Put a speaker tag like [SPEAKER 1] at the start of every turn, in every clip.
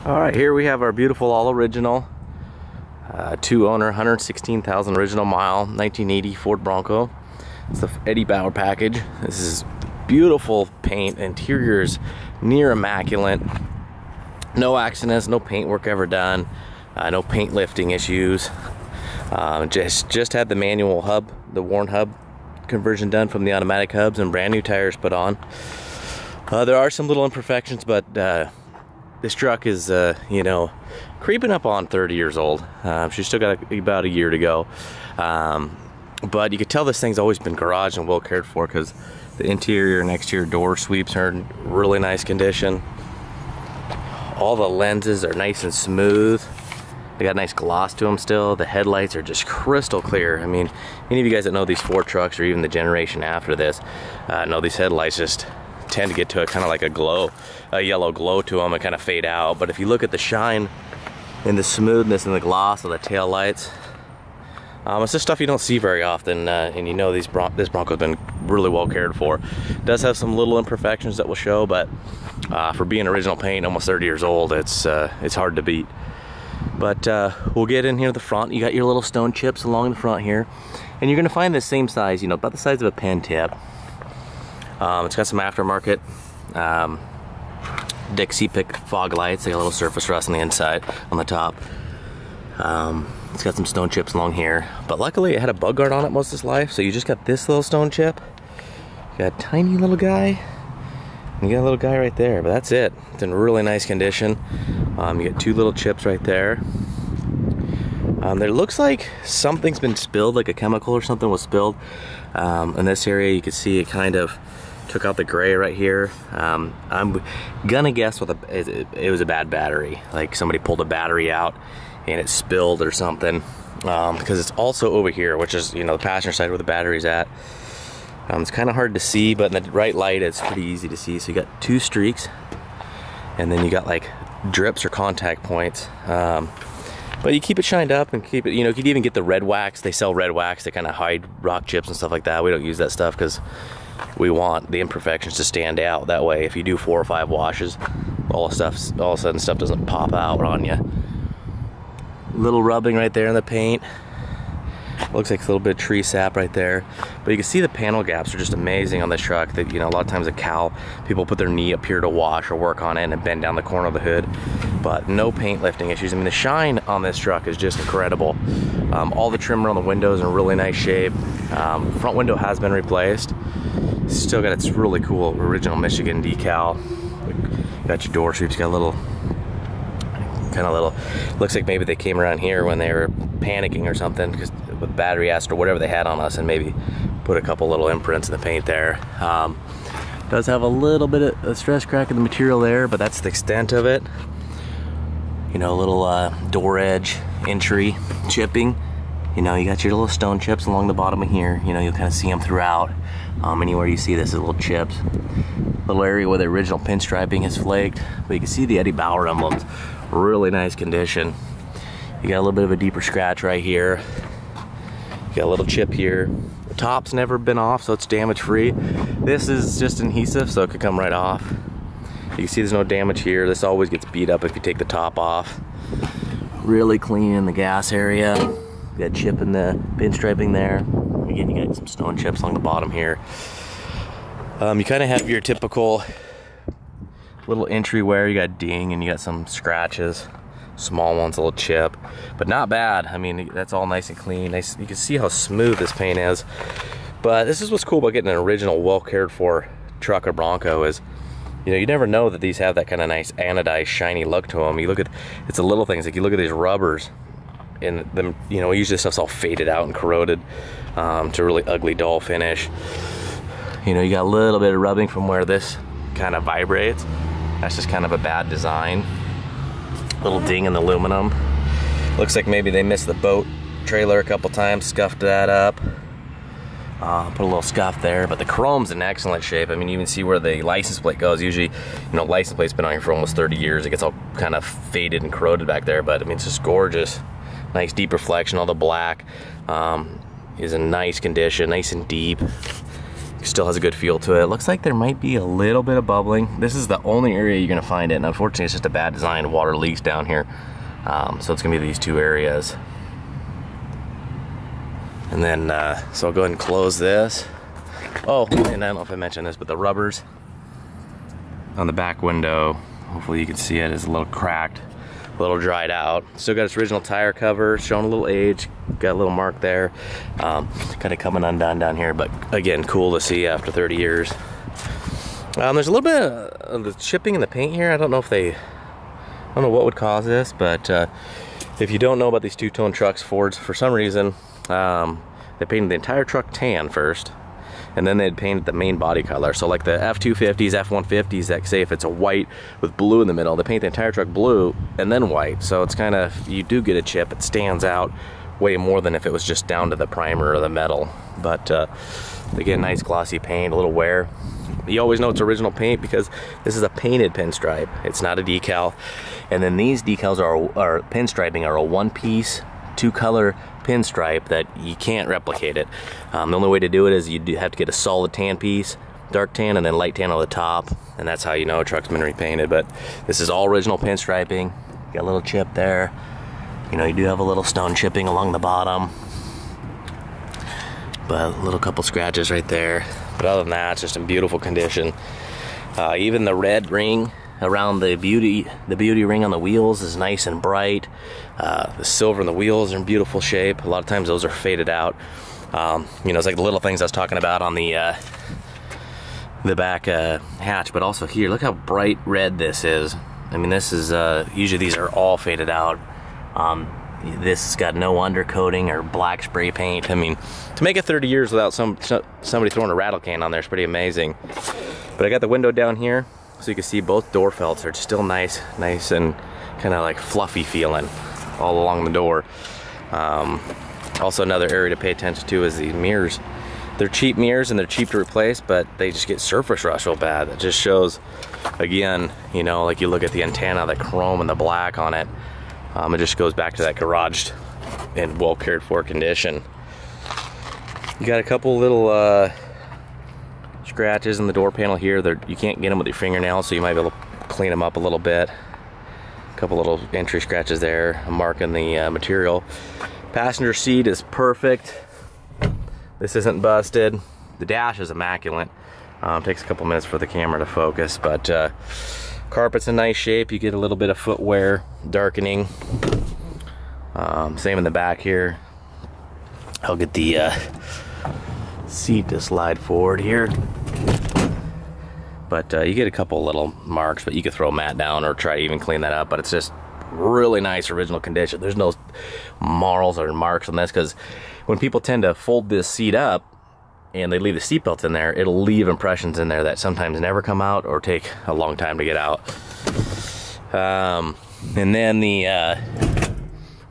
[SPEAKER 1] All right, here we have our beautiful all original, two owner, 116,000 original mile, 1980 Ford Bronco. It's the Eddie Bauer package. This is beautiful paint, interior's near immaculate. No accidents, no paint work ever done, no paint lifting issues. Just had the manual hub, the worn hub conversion done from the automatic hubs, and brand new tires put on. There are some little imperfections, but this truck is, you know, creeping up on 30 years old. She's still got about a year to go. But you could tell this thing's always been garaged and well cared for, because the interior and exterior door sweeps are in really nice condition. All the lenses are nice and smooth. They got a nice gloss to them still. The headlights are just crystal clear. I mean, any of you guys that know these Ford trucks, or even the generation after this, know these headlights just tend to get to a kind of like a glow, a yellow glow to them, and kind of fade out. But if you look at the shine and the smoothness and the gloss of the tail lights, it's just stuff you don't see very often, and you know this Bronco's been really well cared for. It does have some little imperfections that will show, but for being original paint, almost 30 years old, it's hard to beat. But we'll get in here at the front. You got your little stone chips along the front here, and you're gonna find the same size, you know, about the size of a pen tip. It's got some aftermarket Dixie Pick fog lights. They got a little surface rust on the inside, on the top. It's got some stone chips along here, but luckily it had a bug guard on it most of its life, so you just got this little stone chip. You got a tiny little guy, and you got a little guy right there, but that's it. It's in really nice condition. You got two little chips right there. There looks like something's been spilled, like a chemical or something was spilled. In this area you can see it kind of took out the gray right here. I'm gonna guess it was a bad battery, like somebody pulled a battery out and it spilled or something, because it's also over here, which is, you know, the passenger side where the battery's at. It's kind of hard to see, but in the right light it's pretty easy to see. So you got two streaks, and then you got like drips or contact points. But you keep it shined up and keep it, you know, you could even get the red wax. They sell red wax to kind of hide rock chips and stuff like that. We don't use that stuff because we want the imperfections to stand out. That way, if you do 4 or 5 washes, all of a sudden stuff doesn't pop out on you. Little rubbing right there in the paint. Looks like a little bit of tree sap right there. But you can see the panel gaps are just amazing on this truck. That, you know, a lot of times at Cal, people put their knee up here to wash or work on it and bend down the corner of the hood. But no paint lifting issues. I mean, the shine on this truck is just incredible. All the trim around the windows in really nice shape. Front window has been replaced. Still got its really cool original Michigan decal. Got your door sweeps, got a little, looks like maybe they came around here when they were panicking or something, because with battery acid or whatever they had on us, and maybe put a couple little imprints in the paint there. Does have a little bit of a stress crack in the material there, but that's the extent of it. You know, a little door edge entry chipping. You know, you got your little stone chips along the bottom of here. You know, you'll kind of see them throughout. Anywhere you see this is little chips. Little area where the original pinstriping is flaked, but you can see the Eddie Bauer emblems. Really nice condition. You got a little bit of a deeper scratch right here. You got a little chip here. The top's never been off, so it's damage free. This is just adhesive, so it could come right off. You can see there's no damage here. This always gets beat up if you take the top off. Really clean in the gas area. You got chip in the pinstriping there. Again, you got some stone chips along the bottom here. You kind of have your typical little entry wear. You got ding, and you got some scratches. Small ones, a little chip, but not bad. I mean, that's all nice and clean. Nice. You can see how smooth this paint is. But this is what's cool about getting an original, well cared for truck or Bronco is, you know, you never know that these have that kind of nice anodized, shiny look to them. You look at, it's the little things, like you look at these rubbers, and them, you know, usually stuff's all faded out and corroded to a really ugly, dull finish. You know, you got a little bit of rubbing from where this kind of vibrates. That's just kind of a bad design. Little ding in the aluminum. Looks like maybe they missed the boat trailer a couple times, scuffed that up. Put a little scuff there, but the chrome's in excellent shape. I mean, you can see where the license plate goes. Usually, you know, license plate's been on here for almost 30 years. It gets all kind of faded and corroded back there, but I mean, it's just gorgeous. Nice deep reflection. All the black is in nice condition, nice and deep. Still has a good feel to it. Looks like there might be a little bit of bubbling. This is the only area you're gonna find it, and unfortunately it's just a bad design. Water leaks down here. So it's gonna be these two areas. And then, so I'll go ahead and close this. Oh, and I don't know if I mentioned this, but the rubbers on the back window, hopefully you can see it, is a little cracked, a little dried out. Still got its original tire cover, showing a little age, got a little mark there. Kind of coming undone down here, but again, cool to see after 30 years. There's a little bit of the chipping in the paint here. I don't know what would cause this, but if you don't know about these two-tone trucks, Fords, for some reason, they painted the entire truck tan first, and then they'd painted the main body color. So like the F-250s, F-150s, that say if it's a white with blue in the middle, they paint the entire truck blue and then white. So it's kind of, you do get a chip, it stands out way more than if it was just down to the primer or the metal. But again, nice glossy paint, a little wear. You always know it's original paint because this is a painted pinstripe. It's not a decal. And then these decals are pinstriping are a one-piece, two-color pinstripe that you can't replicate it. The only way to do it is you have to get a solid tan piece, dark tan, and then light tan on the top, and that's how you know a truck's been repainted. But this is all original pinstriping. Got a little chip there. You know, you do have a little stone chipping along the bottom, but a little couple scratches right there. But other than that, it's just in beautiful condition. Even the red ring around the beauty ring on the wheels is nice and bright. The silver in the wheels are in beautiful shape. A lot of times those are faded out. You know, it's like the little things I was talking about on the back hatch, but also here, look how bright red this is. I mean, this is usually these are all faded out. This has got no undercoating or black spray paint. I mean, to make it 30 years without somebody throwing a rattle can on there is pretty amazing. But I got the window down here, so you can see both door felts are still nice and kind of like fluffy feeling all along the door. Also, another area to pay attention to is these mirrors. They're cheap mirrors and they're cheap to replace, but they just get surface rust real bad. It just shows, again, you know, like you look at the antenna, the chrome and the black on it. It just goes back to that garaged and well cared for condition. You got a couple little scratches in the door panel here. You can't get them with your fingernails, so you might be able to clean them up a little bit. A couple little entry scratches there, a mark in the material. Passenger seat is perfect. This isn't busted. The dash is immaculate. Takes a couple minutes for the camera to focus, but carpet's in nice shape. You get a little bit of footwear darkening. Same in the back here. I'll get the seat to slide forward here. But you get a couple little marks, but you could throw a mat down or try to even clean that up. But it's just really nice original condition. There's no marls or marks on this, because when people tend to fold this seat up and they leave the seat belts in there, it'll leave impressions in there that sometimes never come out or take a long time to get out. And then the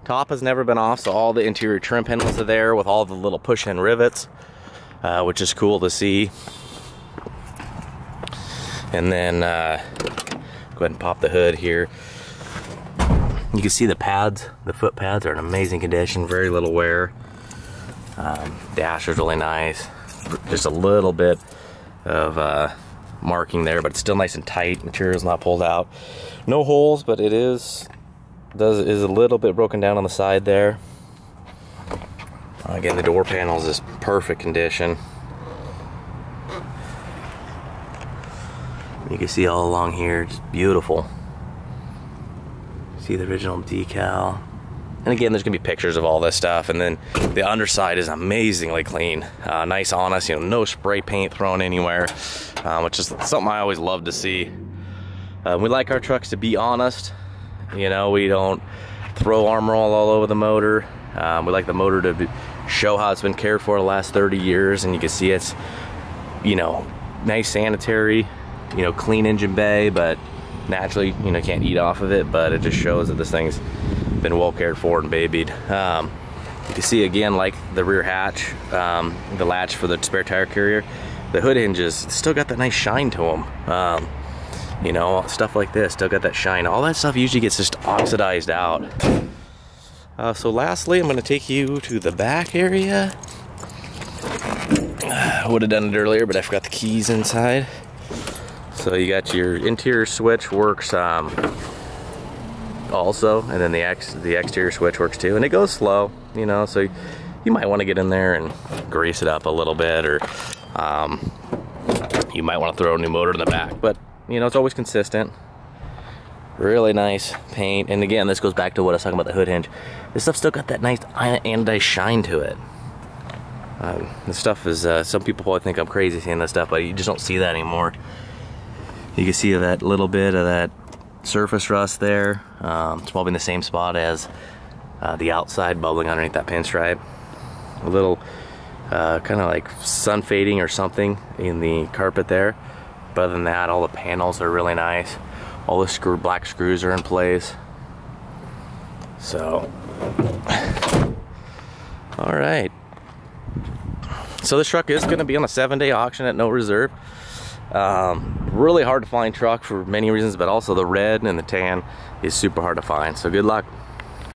[SPEAKER 1] top has never been off, so all the interior trim panels are there with all the little push-in rivets, which is cool to see. And then go ahead and pop the hood here. You can see the pads, the foot pads are in amazing condition, very little wear. Dash is really nice. Just a little bit of marking there, but it's still nice and tight. Material's not pulled out. No holes, but it is a little bit broken down on the side there. Again, the door panels is perfect condition. You can see all along here, just beautiful. See the original decal. And again, there's gonna be pictures of all this stuff. And then the underside is amazingly clean. Nice, honest, you know, no spray paint thrown anywhere, which is something I always love to see. We like our trucks to be honest. You know, we don't throw Armor all over the motor. We like the motor to show how it's been cared for the last 30 years. And you can see it's, you know, nice sanitary, you know, clean engine bay, but naturally, you know, can't eat off of it, but it just shows that this thing's been well cared for and babied. You can see again, like the rear hatch, the latch for the spare tire carrier, the hood hinges still got that nice shine to them. You know, stuff like this still got that shine. All that stuff usually gets just oxidized out. So lastly, I'm going to take you to the back area. I would have done it earlier, but I forgot the keys inside. So you got your interior switch works also, and then the exterior switch works too, and it goes slow, you know, so you might want to get in there and grease it up a little bit, or you might want to throw a new motor in the back, but you know, it's always consistent. Really nice paint, and again, this goes back to what I was talking about, the hood hinge. This stuff still got that nice anodized shine to it. This stuff is, some people probably think I'm crazy seeing this stuff, but you just don't see that anymore. You can see that little bit of that surface rust there. It's probably in the same spot as the outside bubbling underneath that pinstripe. A little kind of like sun fading or something in the carpet there. But other than that, all the panels are really nice. All the black screws are in place. So, all right. So this truck is going to be on a 7-day auction at no reserve. Really hard to find truck for many reasons, but also the red and the tan is super hard to find. So good luck.